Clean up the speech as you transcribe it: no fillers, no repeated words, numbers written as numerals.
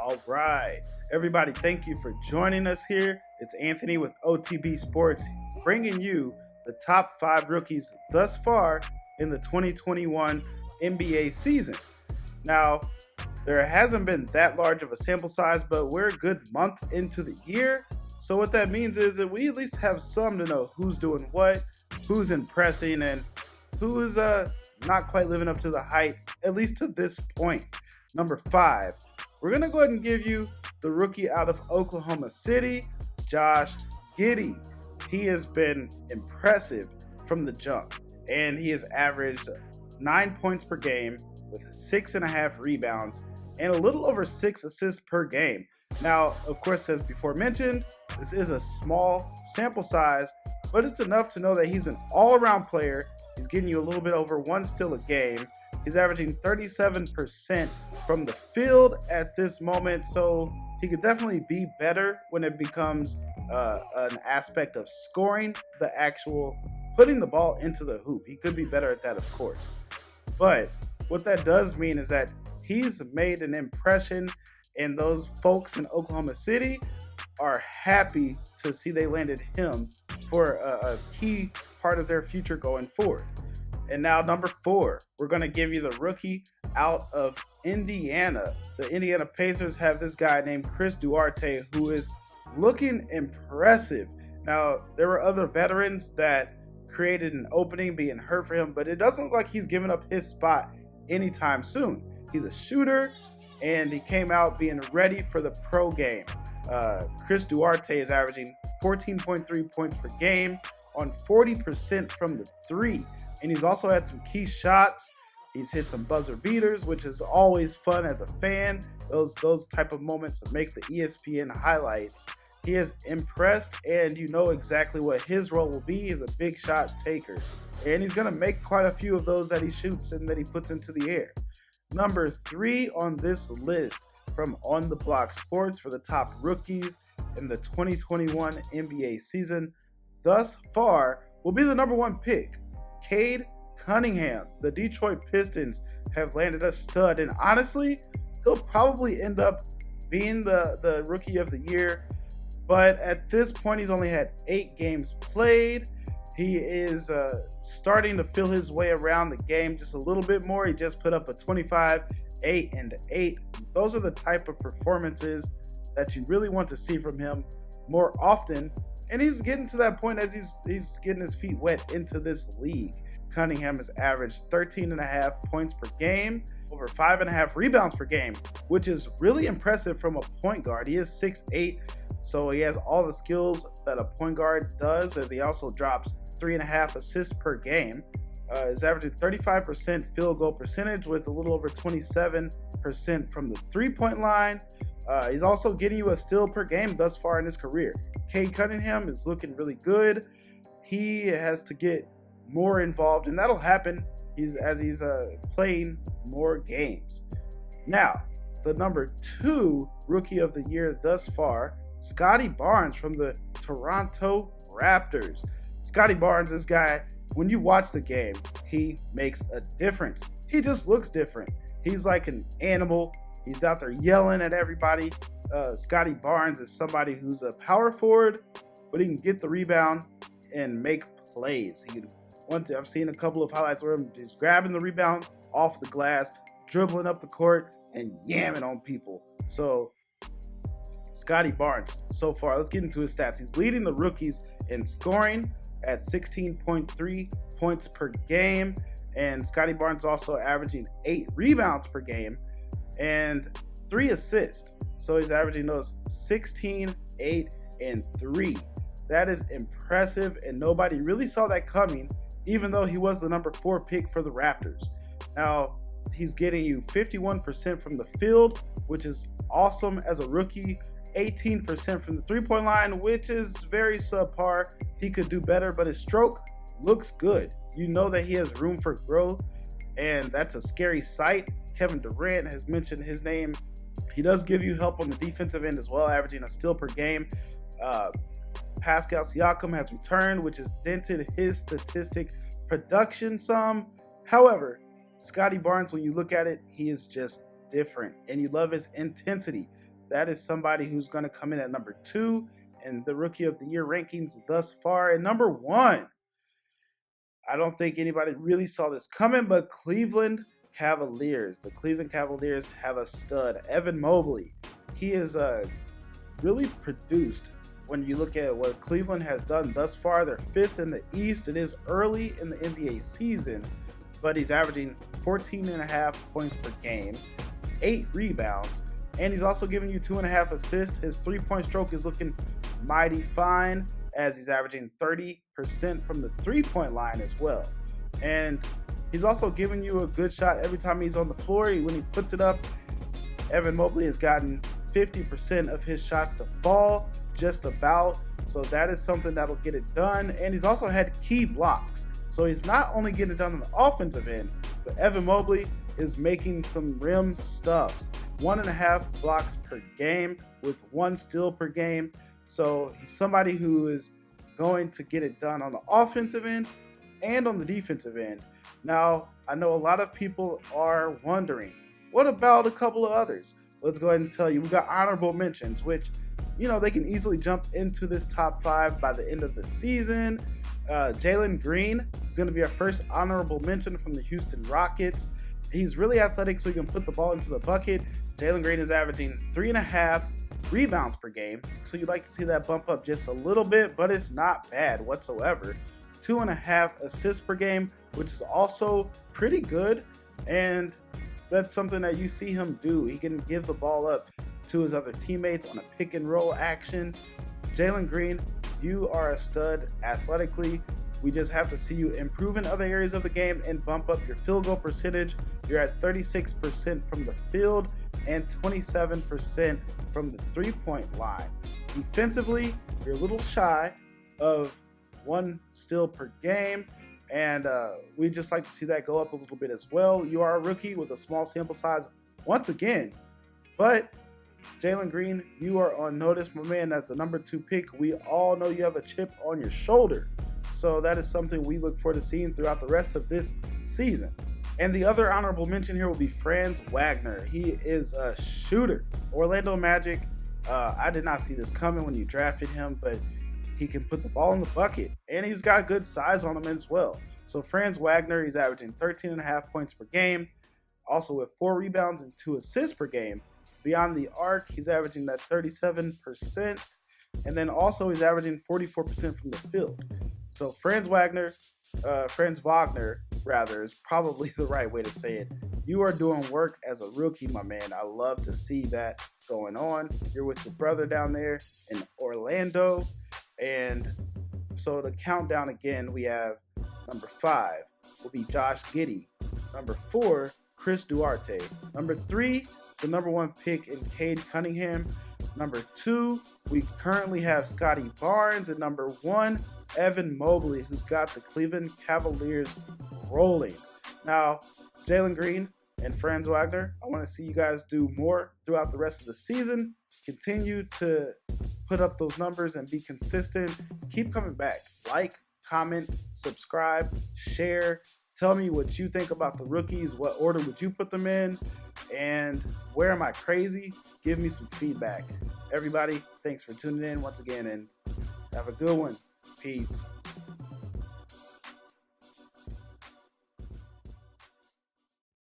All right. Everybody, thank you for joining us here. It's Anthony with OTB Sports bringing you the top 5 rookies thus far in the 2021 NBA season. Now, there hasn't been that large of a sample size, but we're a good month into the year. So what that means is that we at least have some to know who's doing what, who's impressing, and who's not quite living up to the hype, at least to this point. Number 5, we're going to go ahead and give you the rookie out of Oklahoma City, Josh Giddey. He has been impressive from the jump, and he has averaged 9 points per game with 6.5 rebounds and a little over 6 assists per game. Now, of course, as before mentioned, this is a small sample size, but it's enough to know that he's an all-around player. He's getting you a little bit over 1 steal a game. He's averaging 37% from the field at this moment, so he could definitely be better when it becomes an aspect of scoring, the actual putting the ball into the hoop. He could be better at that, of course. But what that does mean is that he's made an impression, and those folks in Oklahoma City are happy to see they landed him for a key part of their future going forward. And now number 4, we're going to give you the rookie out of Indiana. The Indiana Pacers have this guy named Chris Duarte who is looking impressive. Now, there were other veterans that created an opening being hurt for him, but it doesn't look like he's giving up his spot anytime soon. He's a shooter, and he came out being ready for the pro game. Chris Duarte is averaging 14.3 points per game on 40% from the 3. And he's also had some key shots. He's hit some buzzer beaters, which is always fun as a fan. Those type of moments that make the ESPN highlights. He has impressed, and you know exactly what his role will be. He's a big shot taker. And he's going to make quite a few of those that he shoots and that he puts into the air. Number 3 on this list from On the Block Sports for the top rookies in the 2021 NBA season thus far will be the number 1 pick, Cade Cunningham. The Detroit Pistons have landed a stud, and honestly, he'll probably end up being the rookie of the year. But at this point, he's only had 8 games played. He is starting to feel his way around the game just a little bit more. He just put up a 25, 8, and 8. Those are the type of performances that you really want to see from him more often. And he's getting to that point as he's getting his feet wet into this league. Cunningham has averaged 13.5 points per game, over 5.5 rebounds per game, which is really impressive from a point guard. He is 6'8", so he has all the skills that a point guard does, as he also drops 3.5 assists per game. He's averaging 35% field goal percentage with a little over 27% from the three-point line. He's also getting you a steal per game thus far in his career. Cade Cunningham is looking really good. He has to get more involved, and that'll happen as he's playing more games. Now, the number 2 rookie of the year thus far, Scottie Barnes from the Toronto Raptors. Scottie Barnes, this guy, when you watch the game, he makes a difference. He just looks different. He's like an animal. He's out there yelling at everybody. Scottie Barnes is somebody who's a power forward, but he can get the rebound and make plays. I've seen a couple of highlights where he's grabbing the rebound off the glass, dribbling up the court, and yamming on people. So, Scottie Barnes, so far, let's get into his stats. He's leading the rookies in scoring at 16.3 points per game. And Scottie Barnes also averaging 8 rebounds per game and 3 assists. So he's averaging those 16, 8, and 3. That is impressive, and nobody really saw that coming, even though he was the number 4 pick for the Raptors. Now, he's getting you 51% from the field, which is awesome as a rookie. 18% from the three-point line, which is very subpar. He could do better, but his stroke looks good. You know that he has room for growth, and that's a scary sight. Kevin Durant has mentioned his name. He does give you help on the defensive end as well, averaging a steal per game. Pascal Siakam has returned, which has dented his statistic production some. However, Scottie Barnes, when you look at it, he is just different, and you love his intensity. that is somebody who's going to come in at number 2 in the Rookie of the Year rankings thus far. And number 1, I don't think anybody really saw this coming, but Cleveland Cavaliers. The Cleveland Cavaliers have a stud, Evan Mobley. He is really produced. When you look at what Cleveland has done thus far, they're 5th in the East. It is early in the NBA season, but he's averaging 14.5 points per game, 8 rebounds, and he's also giving you 2.5 assists. His three-point stroke is looking mighty fine, as he's averaging 30% from the three-point line as well. And he's also giving you a good shot every time he's on the floor. When he puts it up, Evan Mobley has gotten 50% of his shots to fall, just about. So that is something that'll get it done. And he's also had key blocks. So he's not only getting it done on the offensive end, but Evan Mobley is making some rim stuffs. 1.5 blocks per game with 1 steal per game. So he's somebody who is going to get it done on the offensive end and on the defensive end. Now, I know a lot of people are wondering, what about a couple of others? Let's go ahead and tell you. We got honorable mentions, which, they can easily jump into this top 5 by the end of the season. Jalen Green is going to be our first honorable mention from the Houston Rockets. He's really athletic, so he can put the ball into the bucket. Jalen Green is averaging 3.5 rebounds per game, so you'd like to see that bump up just a little bit, but it's not bad whatsoever. 2.5 assists per game, which is also pretty good, and that's something that you see him do. He can give the ball up to his other teammates on a pick and roll action. Jalen Green, you are a stud athletically. We just have to see you improve in other areas of the game and bump up your field goal percentage. You're at 36% from the field and 27% from the three-point line. Defensively, you're a little shy of 1 steal per game, and we just like to see that go up a little bit as well. You are a rookie with a small sample size once again, but Jalen Green, you are on notice, my man. That's the number 2 pick. We all know you have a chip on your shoulder, so that is something we look forward to seeing throughout the rest of this season. And the other honorable mention here will be Franz Wagner. He is a shooter. Orlando Magic, I did not see this coming when you drafted him, but he can put the ball in the bucket, and he's got good size on him as well. So Franz Wagner, he's averaging 13.5 points per game, also with 4 rebounds and 2 assists per game. Beyond the arc, he's averaging that 37%, and then also he's averaging 44% from the field. So Franz Wagner, is probably the right way to say it. You are doing work as a rookie, my man. I love to see that going on. You're with your brother down there in Orlando. And so the countdown again, we have number 5 will be Josh Giddey. Number 4, Chris Duarte. Number 3, the number 1 pick in Cade Cunningham. Number 2, we currently have Scotty Barnes. And number 1, Evan Mobley, who's got the Cleveland Cavaliers rolling. Now, Jalen Green and Franz Wagner, I want to see you guys do more throughout the rest of the season. Continue to put up those numbers and be consistent. Keep coming back. Like, comment, subscribe, share. Tell me what you think about the rookies. What order would you put them in? And where am I crazy? Give me some feedback. Everybody, thanks for tuning in once again, and have a good one. Peace.